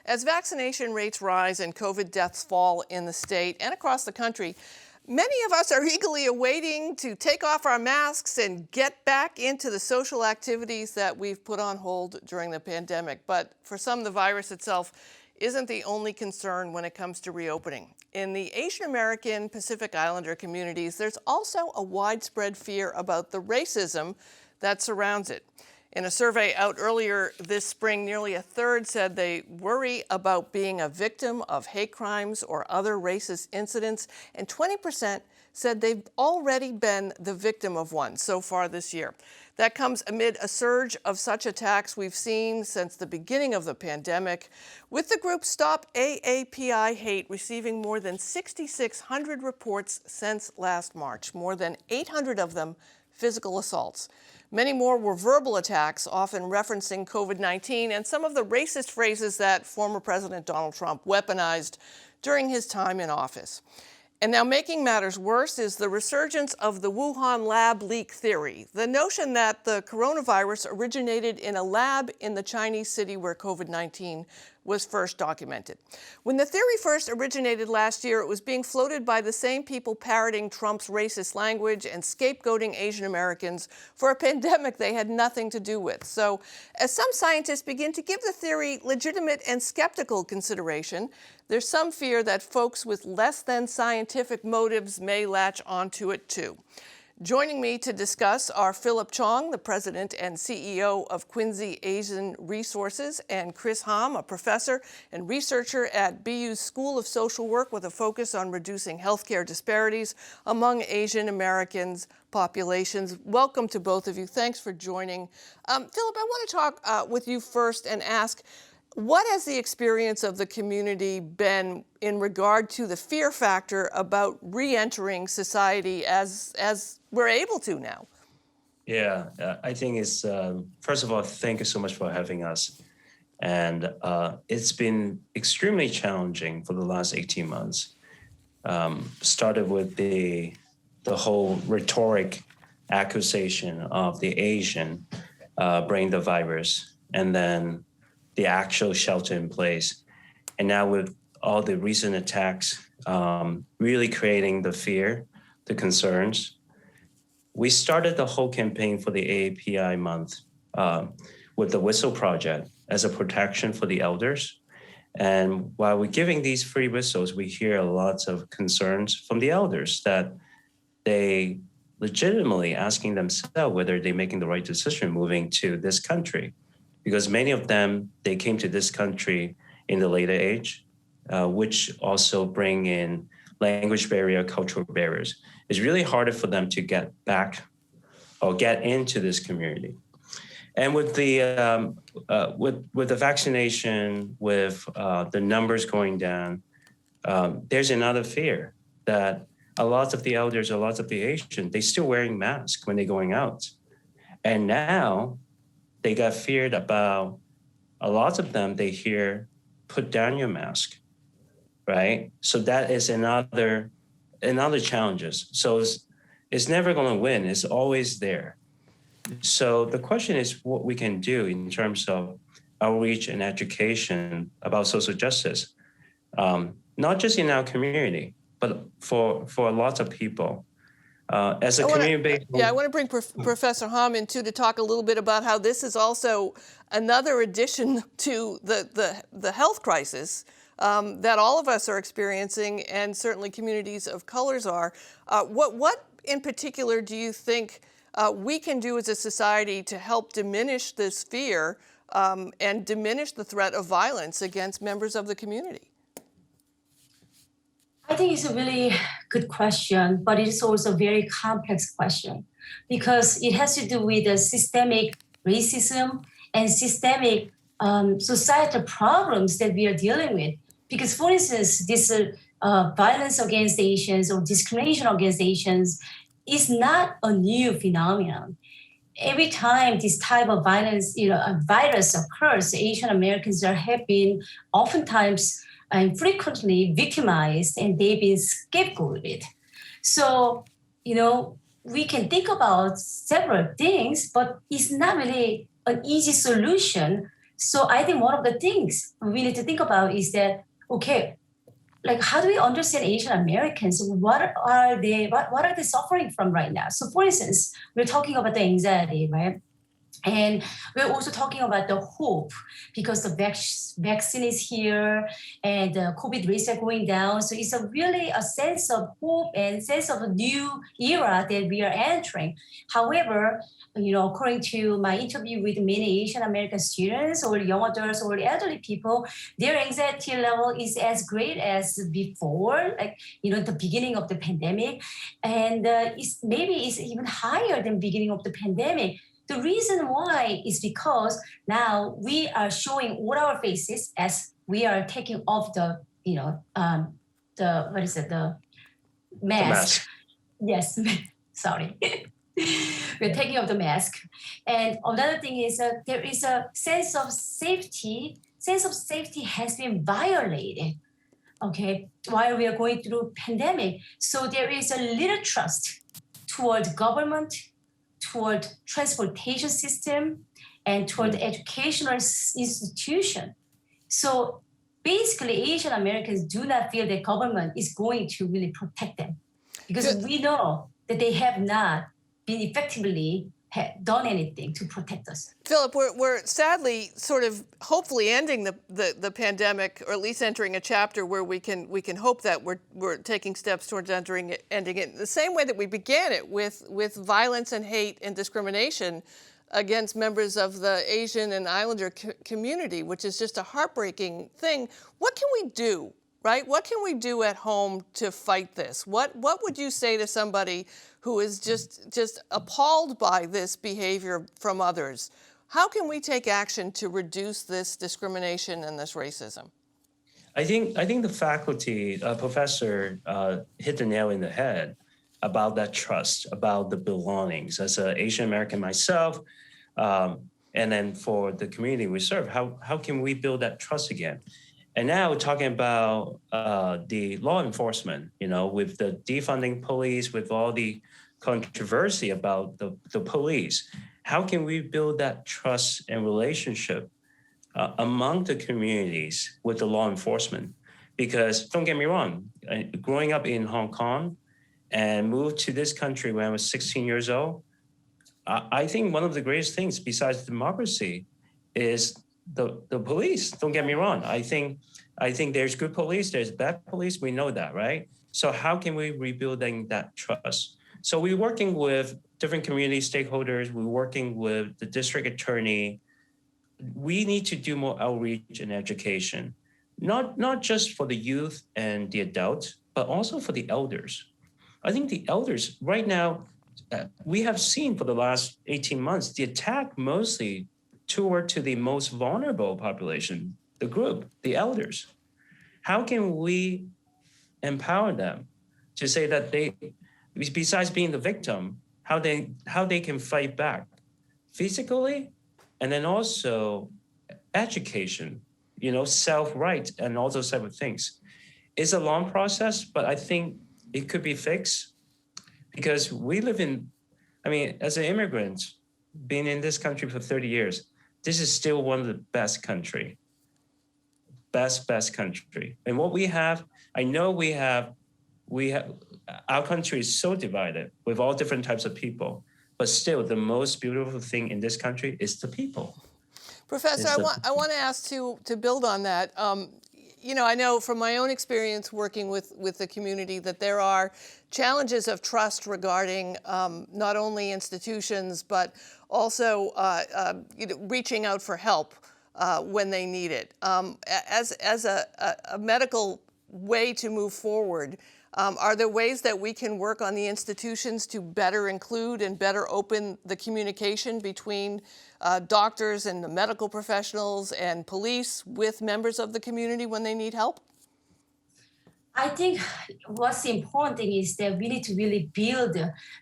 As vaccination rates rise and COVID deaths fall in the state and across the country, many of us are eagerly awaiting to take off our masks and get back into the social activities that we've put on hold during the pandemic. But for some, the virus itself isn't the only concern when it comes to reopening. In the Asian American Pacific Islander communities, there's also a widespread fear about the racism that surrounds it. In a survey out earlier this spring, nearly a third said they worry about being a victim of hate crimes or other racist incidents, and 20% said they've already been the victim of one so far this year. That comes amid a surge of such attacks we've seen since the beginning of the pandemic, with the group Stop AAPI Hate receiving more than 6,600 reports since last March, more than 800 of them physical assaults. Many more were verbal attacks, often referencing COVID-19 and some of the racist phrases that former President Donald Trump weaponized during his time in office. And now making matters worse is the resurgence of the Wuhan lab leak theory, the notion that the coronavirus originated in a lab in the Chinese city where COVID-19 was first documented. When the theory first originated last year, it was being floated by the same people parroting Trump's racist language and scapegoating Asian Americans for a pandemic they had nothing to do with. So as some scientists begin to give the theory legitimate and skeptical consideration, there's some fear that folks with less than scientific motives may latch onto it too. Joining me to discuss are Philip Chong, the president and CEO of Quincy Asian Resources, and Chris Hahm, a professor and researcher at BU's School of Social Work with a focus on reducing healthcare disparities among Asian Americans populations. Welcome to both of you. Thanks for joining. Philip, I want to talk with you first and ask, what has the experience of the community been in regard to the fear factor about re-entering society as we're able to now? Yeah, I think it's, first of all, thank you so much for having us. And it's been extremely challenging for the last 18 months. Started with the whole rhetoric accusation of the Asian bringing the virus, and then the actual shelter in place. And now with all the recent attacks, really creating the fear, the concerns. We started the whole campaign for the AAPI month with the Whistle Project as a protection for the elders. And while we're giving these free whistles, we hear lots of concerns from the elders that they legitimately asking themselves whether they're making the right decision moving to this country. Because many of them, they came to this country in the later age, which also bring in language barrier, cultural barriers. It's really harder for them to get back or get into this community. And with the with the vaccination, with the numbers going down, there's another fear that a lot of the elders, a lot of the Asians, they're still wearing masks when they're going out. And now they got feared about, a lot of them, they hear, put down your mask, right? So that is another challenges. So it's never going to win. It's always there. So the question is what we can do in terms of outreach and education about social justice, not just in our community, but for lots of people. As a community-based... I want to bring Professor Hahm in too to talk a little bit about how this is also another addition to the health crisis that all of us are experiencing, and certainly communities of colors are. What in particular do you think we can do as a society to help diminish this fear and diminish the threat of violence against members of the community? I think it's a really good question, but it is also a very complex question because it has to do with the systemic racism and systemic societal problems that we are dealing with. Because, for instance, this violence against Asians or discrimination against Asians is not a new phenomenon. Every time this type of violence, a virus occurs, Asian Americans have been oftentimes and frequently victimized, and they've been scapegoated. So, we can think about several things, but it's not really an easy solution So I think one of the things we need to think about is that, okay, like how do we understand Asian Americans? What are they suffering from right now? So for instance, we're talking about the anxiety, right? And we're also talking about the hope because the vaccine is here and the COVID rates are going down. So it's really a sense of hope and sense of a new era that we are entering. However, according to my interview with many Asian American students or young adults or elderly people, their anxiety level is as great as before, like, the beginning of the pandemic. And it's even higher than beginning of the pandemic. The reason why is because now we are showing all our faces as we are taking off the The mask. mask. Yes, sorry. We're taking off the mask. And another thing is there is a sense of safety. Sense of safety has been violated, okay, while we are going through pandemic. So there is a little trust towards government, toward transportation system, and toward educational institution. So basically, Asian Americans do not feel the government is going to really protect them because we know that they have not been effectively done anything to protect us. Philip, we're sadly sort of hopefully ending the pandemic, or at least entering a chapter where we can hope that we're taking steps towards ending it the same way that we began it with violence and hate and discrimination against members of the Asian and Islander community, which is just a heartbreaking thing. What can we do, right? What can we do at home to fight this? What would you say to somebody who is just appalled by this behavior from others? How can we take action to reduce this discrimination and this racism? I think the faculty professor hit the nail in the head about that trust, about the belongings. As an Asian American myself, and then for the community we serve, how can we build that trust again? And now we're talking about the law enforcement, with the defunding police, with all the controversy about the police. How can we build that trust and relationship among the communities with the law enforcement? Because don't get me wrong, growing up in Hong Kong and moved to this country when I was 16 years old, I think one of the greatest things besides democracy is the police. Don't get me wrong. I think there's good police, there's bad police. We know that, right? So how can we rebuilding that trust? So we're working with different community stakeholders. We're working with the district attorney. We need to do more outreach and education, not just for the youth and the adults, but also for the elders. I think the elders right now, we have seen for the last 18 months, the attack mostly toward to the most vulnerable population, the group, the elders. How can we empower them to say that they, besides being the victim, how they can fight back physically, and then also education, self-right and all those type of things. It's a long process, but I think it could be fixed because we live in, as an immigrant, being in this country for 30 years, this is still one of the best country. Best country. And what we have, I know we have, our country is so divided with all different types of people, but still the most beautiful thing in this country is the people. Professor, I want to ask to build on that. I know from my own experience working with the community that there are challenges of trust regarding not only institutions, but also reaching out for help when they need it. As a medical way to move forward, are there ways that we can work on the institutions to better include and better open the communication between doctors and the medical professionals and police with members of the community when they need help? I think what's important thing is that we need to really build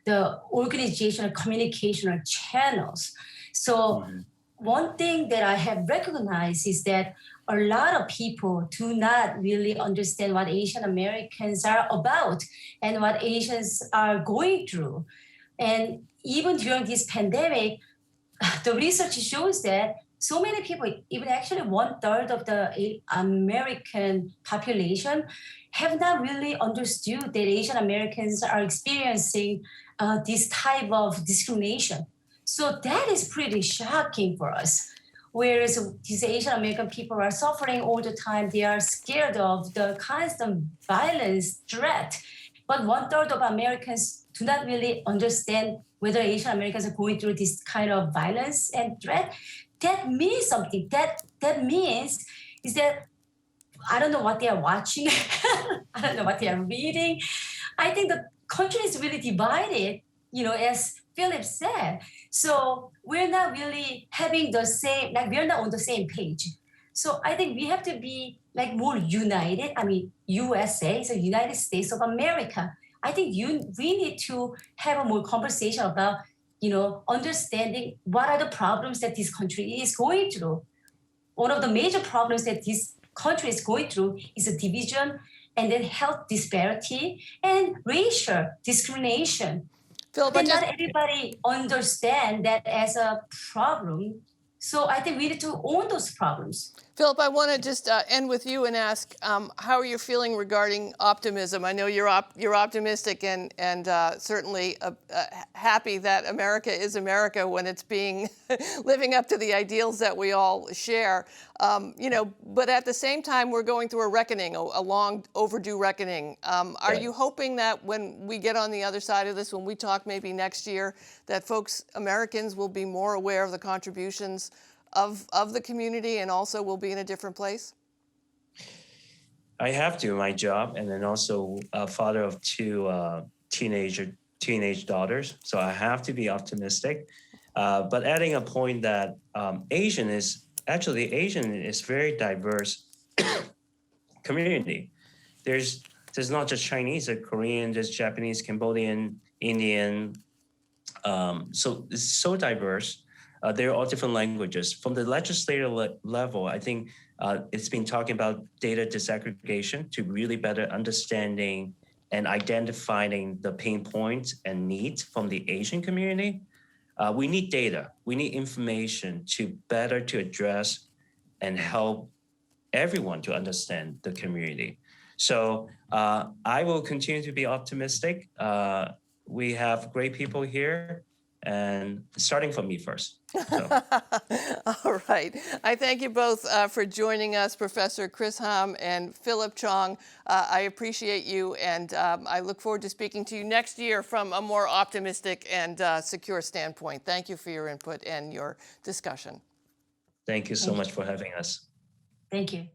the organizational communicational channels. So one thing that I have recognized is that a lot of people do not really understand what Asian Americans are about and what Asians are going through. And even during this pandemic, the research shows that so many people, even actually 1/3 of the American population, have not really understood that Asian Americans are experiencing this type of discrimination. So that is pretty shocking for us. Whereas these Asian American people are suffering all the time, they are scared of the constant violence threat. But 1/3 of Americans do not really understand whether Asian Americans are going through this kind of violence and threat. That means something. That means is that I don't know what they are watching. I don't know what they are reading. I think the country is really divided, as Philip said. So we're not really having the same, like we're not on the same page. So I think we have to be like more united. I mean, USA, so United States of America. I think we need to have a more conversation about, understanding what are the problems that this country is going through. One of the major problems that this country is going through is a division and then health disparity and racial discrimination. Philip, But not everybody understand that as a problem. So I think we need to own those problems. Philip, I want to just end with you and ask how are you feeling regarding optimism? I know you're optimistic and certainly happy that America is America when it's being living up to the ideals that we all share. But at the same time, we're going through a reckoning, a long overdue reckoning. Are you hoping that when we get on the other side of this, when we talk maybe next year, that Americans will be more aware of the contributions of the community and also will be in a different place? I have to, my job, and then also a father of two teenage daughters. So I have to be optimistic. But adding a point that Asian is very diverse community. There's not just Chinese, there's Korean, there's Japanese, Cambodian, Indian. So it's so diverse. They're all different languages. From the legislative level, I think it's been talking about data disaggregation to really better understanding and identifying the pain points and needs from the Asian community. We need data. We need information to address and help everyone to understand the community. So I will continue to be optimistic. We have great people here, and starting from me first. So. All right. I thank you both for joining us, Professor Chris Hahm and Philip Chong. I appreciate you, and I look forward to speaking to you next year from a more optimistic and secure standpoint. Thank you for your input and your discussion. Thank you so much for having us. Thank you.